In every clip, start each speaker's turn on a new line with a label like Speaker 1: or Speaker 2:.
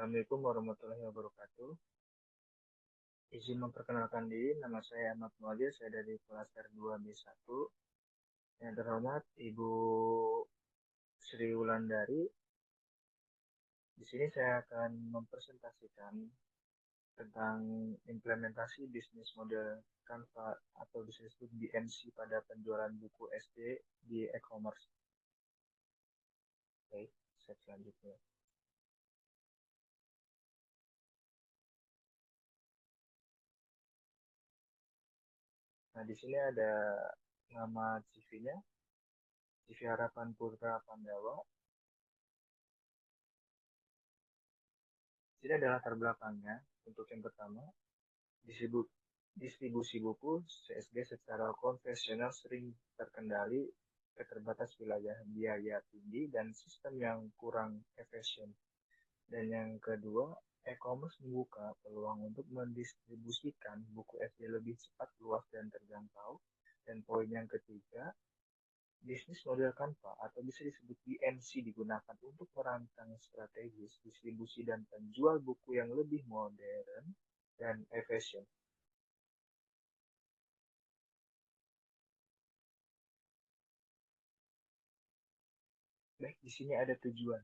Speaker 1: Assalamualaikum warahmatullahi wabarakatuh. Izin memperkenalkan diri, nama saya Ahmad Muadzir, saya dari kelas R2B1. Yang terhormat Ibu Sri Wulandari. Di sini saya akan mempresentasikan tentang implementasi bisnis model Canva atau bisa disebut BMC pada penjualan buku SD di e-commerce. Baik, slide selanjutnya. Nah, di sini ada nama CV-nya, CV Harapan Putra Pandawa. Ini adalah latar belakangnya. Untuk yang pertama, distribusi buku CSG secara konvensional sering terkendali keterbatas wilayah, biaya tinggi, dan sistem yang kurang efisien. Dan yang kedua, e-commerce membuka peluang untuk mendistribusikan buku SD lebih cepat, luas, dan terjangkau. Dan poin yang ketiga, bisnis model Canva atau bisa disebut BMC digunakan untuk merancang strategis distribusi dan penjual buku yang lebih modern dan efisien. Baik, di sini ada tujuan.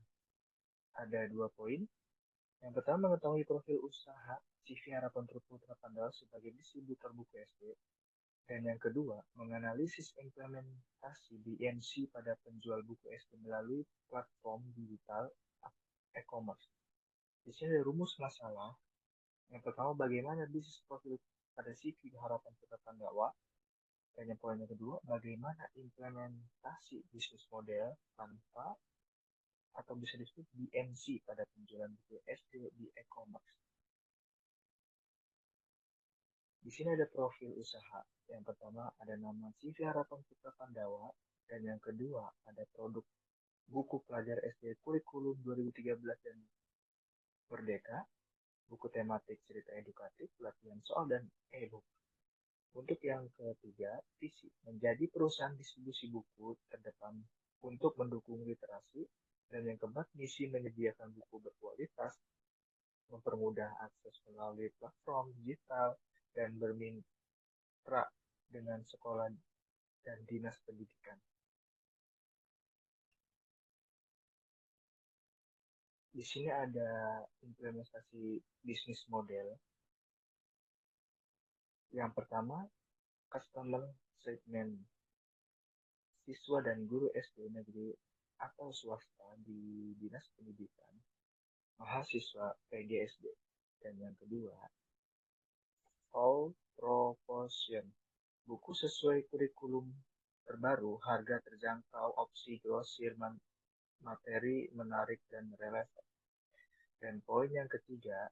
Speaker 1: Ada 2 poin. Yang pertama, mengetahui profil usaha CV Harapan Putra Pandawa sebagai distributor buku SD. Dan yang kedua, menganalisis implementasi BMC pada penjual buku SD melalui platform digital e-commerce. Di sini ada rumus masalah. Yang pertama, bagaimana bisnis profil pada CV Harapan Putra Pandawa. Dan yang poin yang kedua, bagaimana implementasi bisnis model tanpa atau bisa disebut BMC pada penjualan buku SD di e-commerce. Di sini ada profil usaha. Yang pertama ada nama CV Harapan Putra Pandawa, dan yang kedua ada produk buku pelajar SD kurikulum 2013 dan Merdeka, buku tematik cerita edukatif, latihan soal, dan e-book. Untuk yang ketiga, visi menjadi perusahaan distribusi buku terdepan untuk mendukung literasi, dan yang keempat, misi menyediakan buku berkualitas, mempermudah akses melalui platform digital, dan bermitra dengan sekolah dan dinas pendidikan. Di sini ada implementasi bisnis model. Yang pertama, customer segment siswa dan guru SD negeri atau swasta di dinas pendidikan, mahasiswa PGSD. Dan yang kedua, all proportion buku sesuai kurikulum terbaru, harga terjangkau, opsi grosir, materi menarik dan relevan. Dan poin yang ketiga,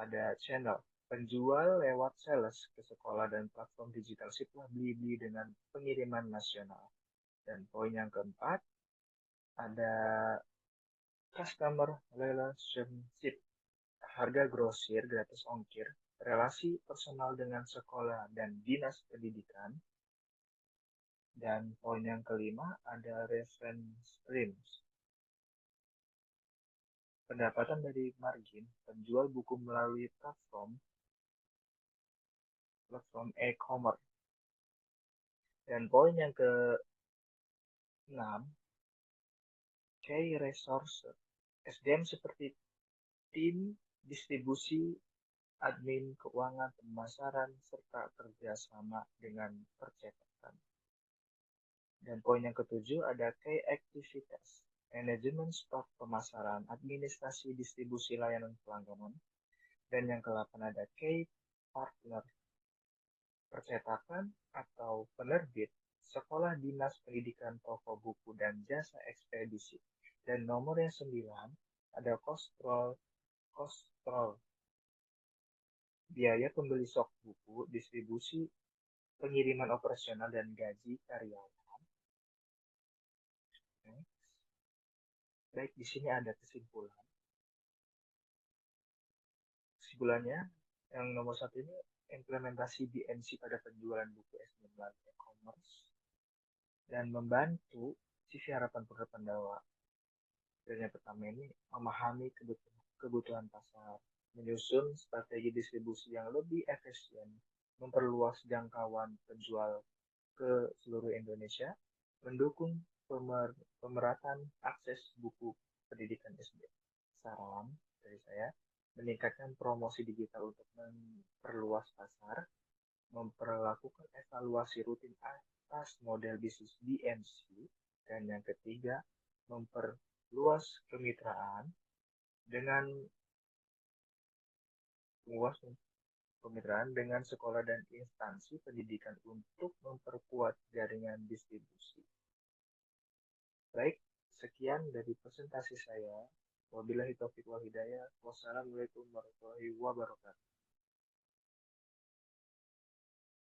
Speaker 1: ada channel penjual lewat sales ke sekolah dan platform digital setelah beli dengan pengiriman nasional. Dan poin yang keempat, ada customer relationship, harga grosir, gratis ongkir, relasi personal dengan sekolah dan dinas pendidikan. Dan poin yang kelima, ada reference streams, pendapatan dari margin penjual buku melalui platform e-commerce. Dan poin yang ke-6, key resource SDM seperti tim distribusi, admin, keuangan, pemasaran, serta kerjasama dengan percetakan. Dan poin yang ke-7 ada key aktivitas, manajemen stok, pemasaran, administrasi, distribusi, layanan pelangganan. Dan yang ke-8 ada key partner, percetakan atau penerbit, sekolah, dinas pendidikan, toko buku, dan jasa ekspedisi. Dan nomor yang 9 ada cost roll, biaya pembeli stok buku, distribusi, pengiriman operasional, dan gaji karyawan. Baik, di sini ada kesimpulan. Kesimpulannya, yang nomor 1 ini implementasi BMC pada penjualan buku SD melalui e-commerce dan membantu CV Harapan Putra Pandawa. Dan yang pertama ini memahami kebutuhan pasar, menyusun strategi distribusi yang lebih efisien, memperluas jangkauan penjual ke seluruh Indonesia, mendukung pemerataan akses buku pendidikan SD. Saran dari saya, meningkatkan promosi digital untuk memperluas pasar, memperlakukan evaluasi rutin atas model bisnis BMC, dan yang ketiga, memperluas kemitraan dengan luas kemitraan dengan sekolah dan instansi pendidikan untuk memperkuat jaringan distribusi. Baik, sekian dari presentasi saya. Wabillahi taufiq wal hidayah. Wassalamualaikum warahmatullahi wabarakatuh.